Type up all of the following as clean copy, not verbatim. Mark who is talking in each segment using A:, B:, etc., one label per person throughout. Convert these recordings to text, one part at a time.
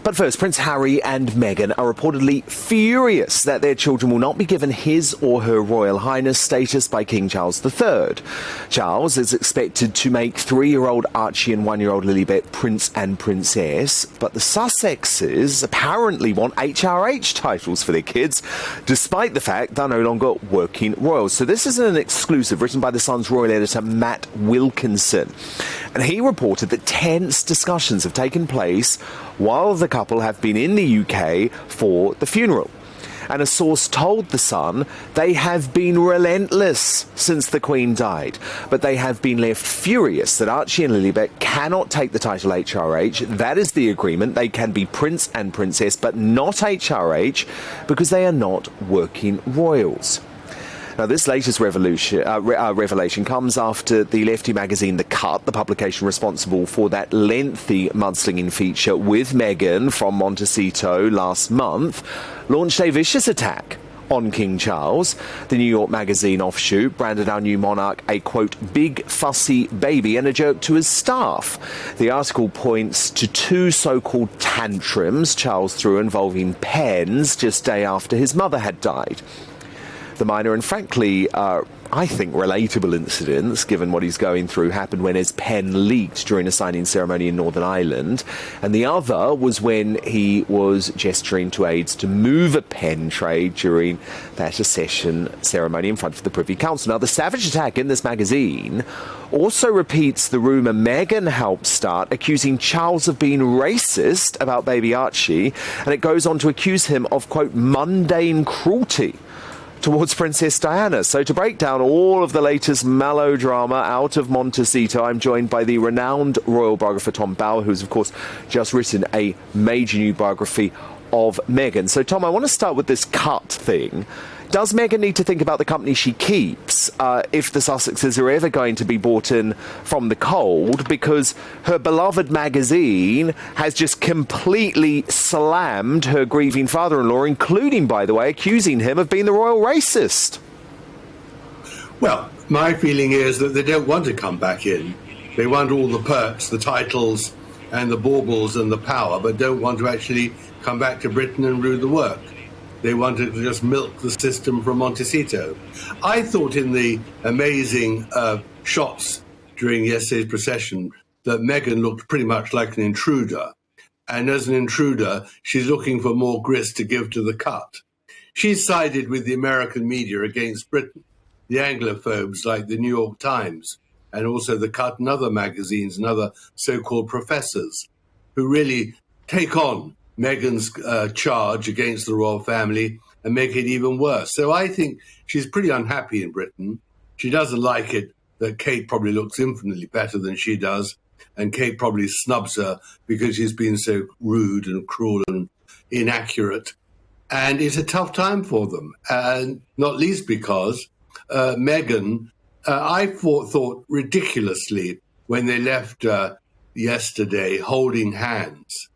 A: But first, Prince Harry and Meghan are reportedly furious that their children will not be given his or her Royal Highness status by King Charles III. Charles is expected to make 3-year-old Archie and 1-year-old Lilibet Prince and Princess, but the Sussexes apparently want HRH titles for their kids, despite the fact they're no longer working royals. So this is an exclusive written by The Sun's royal editor Matt Wilkinson. And he reported that tense discussions have taken place while the couple have been in the UK for the funeral. And a source told The Sun they have been relentless since the Queen died, but they have been left furious that Archie and Lilibet cannot take the title HRH. That is the agreement. They can be Prince and Princess, but not HRH because they are not working royals. Now, this latest revelation comes after the lefty magazine The Cut, the publication responsible for that lengthy mudslinging feature with Meghan from Montecito last month, launched a vicious attack on King Charles. The New York Magazine offshoot branded our new monarch a, quote, big fussy baby and a jerk to his staff. The article points to 2 so-called tantrums Charles threw involving pens just day after his mother had died. The minor and frankly, I think, relatable incidents, given what he's going through, happened when his pen leaked during a signing ceremony in Northern Ireland. And the other was when he was gesturing to aides to move a pen tray during that accession ceremony in front of the Privy Council. Now, the savage attack in this magazine also repeats the rumour Meghan helped start, accusing Charles of being racist about baby Archie. And it goes on to accuse him of, quote, mundane cruelty towards Princess Diana. So to break down all of the latest melodrama out of Montecito, I'm joined by the renowned royal biographer Tom Bauer, who's of course just written a major new biography of Meghan. So Tom, I want to start with this cut thing. Does Meghan need to think about the company she keeps if the Sussexes are ever going to be bought in from the cold? Because her beloved magazine has just completely slammed her grieving father-in-law, including, by the way, accusing him of being the royal racist.
B: Well, my feeling is that they don't want to come back in. They want all the perks, the titles and the baubles and the power, but don't want to actually come back to Britain and rule the work. They wanted to just milk the system from Montecito. I thought in the amazing shots during yesterday's procession that Meghan looked pretty much like an intruder. And as an intruder, she's looking for more grist to give to the cut. She's sided with the American media against Britain, the Anglophobes like the New York Times, and also the Cut and other magazines and other so-called professors who really take on Meghan's charge against the royal family and make it even worse. So I think she's pretty unhappy in Britain. She doesn't like it that Kate probably looks infinitely better than she does, and Kate probably snubs her because she's been so rude and cruel and inaccurate. And it's a tough time for them, and not least because Meghan, I thought ridiculously when they left yesterday holding hands.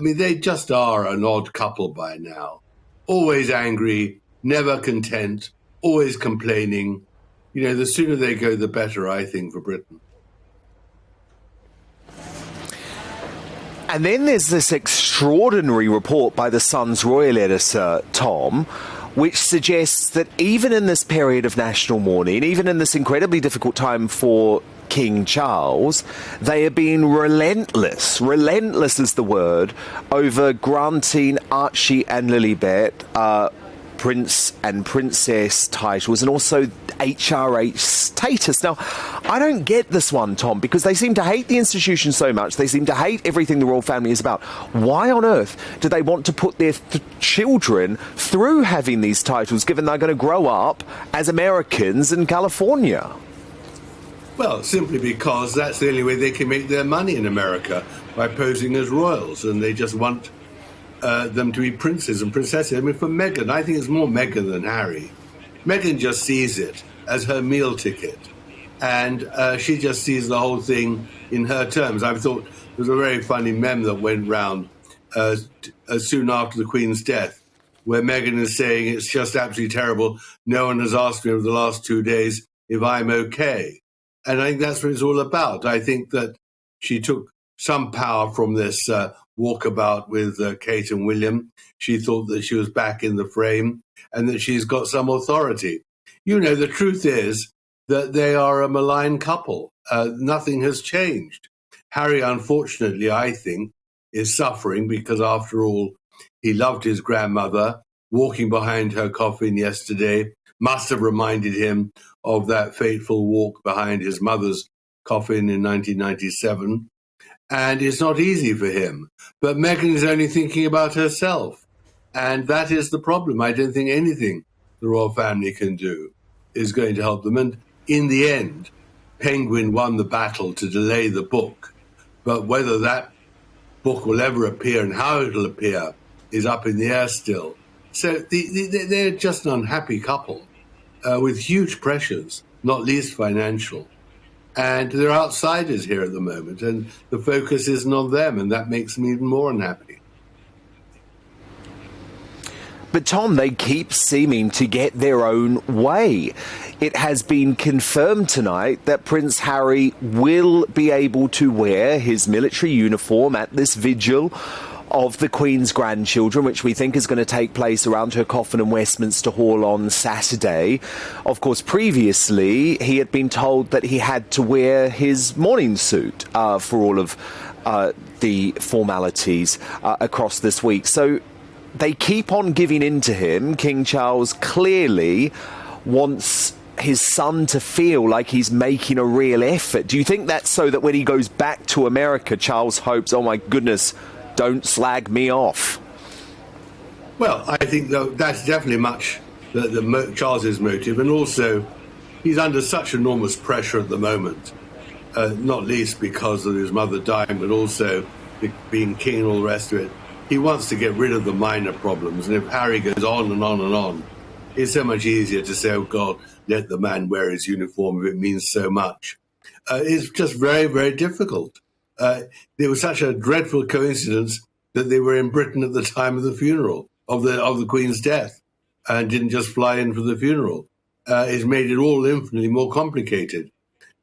B: They just are an odd couple by now. Always angry, never content, always complaining. You know, the sooner they go, the better, I think, for Britain.
A: And then there's this extraordinary report by The Sun's royal editor, Tom, which suggests that even in this period of national mourning, even in this incredibly difficult time for King Charles, they are being relentless is the word, over granting Archie and Lilibet Prince and Princess titles and also HRH status. Now, I don't get this one, Tom, because they seem to hate the institution so much. They seem to hate everything the royal family is about. Why on earth do they want to put their children through having these titles, given they're going to grow up as Americans in California?
B: Well, simply because that's the only way they can make their money in America, by posing as royals, and they just want them to be princes and princesses. I mean, for Meghan, I think it's more Meghan than Harry. Meghan just sees it as her meal ticket, and she just sees the whole thing in her terms. I thought there was a very funny meme that went round soon after the Queen's death, where Meghan is saying, it's just absolutely terrible. No one has asked me over the last 2 days if I'm okay. And I think that's what it's all about. I think that she took some power from this walkabout with Kate and William. She thought that she was back in the frame and that she's got some authority. You know, the truth is that they are a malign couple. Nothing has changed. Harry, unfortunately, I think, is suffering because, after all, he loved his grandmother. Walking behind her coffin yesterday must have reminded him of that fateful walk behind his mother's coffin in 1997. And it's not easy for him. But Meghan is only thinking about herself. And that is the problem. I don't think anything the royal family can do is going to help them. And in the end, Penguin won the battle to delay the book. But whether that book will ever appear and how it'll appear is up in the air still. So they're just an unhappy couple with huge pressures, not least financial. And they're outsiders here at the moment, and the focus isn't on them, and that makes me even more unhappy.
A: But Tom, they keep seeming to get their own way. It has been confirmed tonight that Prince Harry will be able to wear his military uniform at this vigil of the Queen's grandchildren, which we think is going to take place around her coffin in Westminster Hall on Saturday. Of course, previously, he had been told that he had to wear his morning suit for all of the formalities across this week. So they keep on giving in to him. King Charles clearly wants his son to feel like he's making a real effort. Do you think that's so that when he goes back to America, Charles hopes, oh my goodness, don't slag me off?
B: Well, I think that's definitely much Charles's motive, and also he's under such enormous pressure at the moment, not least because of his mother dying, but also being king and all the rest of it. He wants to get rid of the minor problems, and if Harry goes on and on and on, it's so much easier to say, oh God, let the man wear his uniform if it means so much. It's just very, very difficult. There was such a dreadful coincidence that they were in Britain at the time of the funeral of the Queen's death and didn't just fly in for the funeral. It's made it all infinitely more complicated.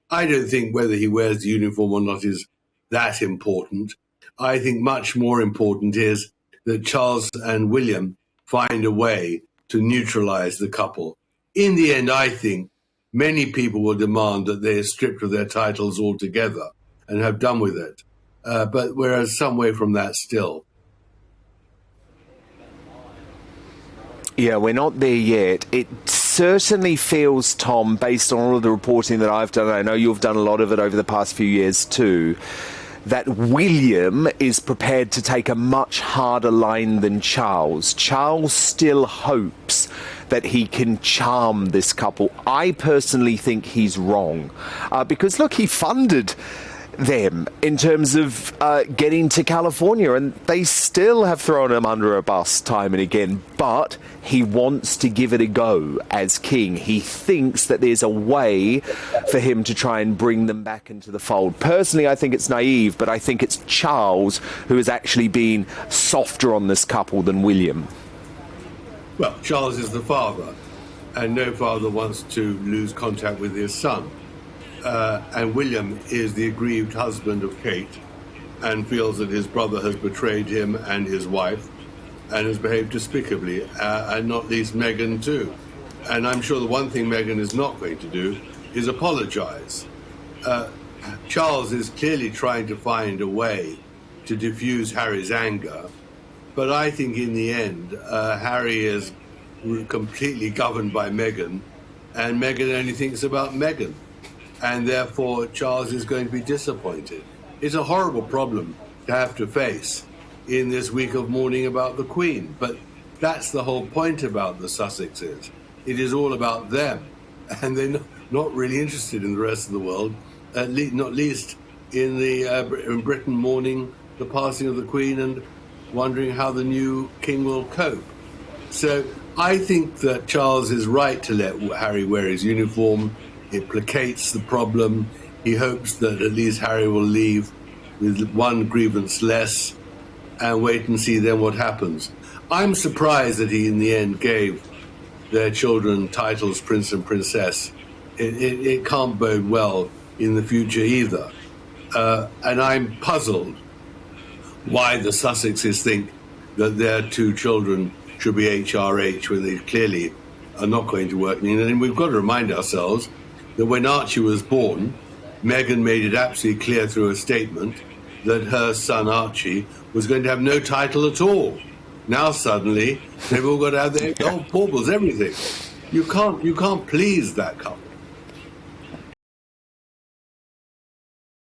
B: I don't think whether he wears the uniform or not is that important. I think much more important is that Charles and William find a way to neutralize the couple. In the end, I think many people will demand that they are stripped of their titles altogether and have done with it. But we're some way from that still.
A: Yeah, we're not there yet. It certainly feels, Tom, based on all of the reporting that I've done, I know you've done a lot of it over the past few years too, that William is prepared to take a much harder line than Charles. Charles still hopes that he can charm this couple. I personally think he's wrong. Because, look, he funded them in terms of getting to California, and they still have thrown him under a bus time and again, but he wants to give it a go as king. He thinks that there's a way for him to try and bring them back into the fold. Personally, I think it's naive, but I think it's Charles who has actually been softer on this couple than William.
B: Well, Charles is the father, and no father wants to lose contact with his son. And William is the aggrieved husband of Kate and feels that his brother has betrayed him and his wife and has behaved despicably, and not least Meghan too. And I'm sure the one thing Meghan is not going to do is apologize. Charles is clearly trying to find a way to diffuse Harry's anger, but I think in the end, Harry is completely governed by Meghan, and Meghan only thinks about Meghan. And therefore, Charles is going to be disappointed. It's a horrible problem to have to face in this week of mourning about the Queen. But that's the whole point about the Sussexes. It is all about them. And they're not really interested in the rest of the world, not least in Britain mourning the passing of the Queen and wondering how the new king will cope. So I think that Charles is right to let Harry wear his uniform. It placates the problem. He hopes that at least Harry will leave with one grievance less and wait and see then what happens. I'm surprised that he in the end gave their children titles Prince and Princess. It can't bode well in the future either. And I'm puzzled why the Sussexes think that their two children should be HRH when they clearly are not going to work. And we've got to remind ourselves that when Archie was born, Meghan made it absolutely clear through a statement that her son Archie was going to have no title at all. Now suddenly they've all got to have their baubles, everything. You can't please that couple.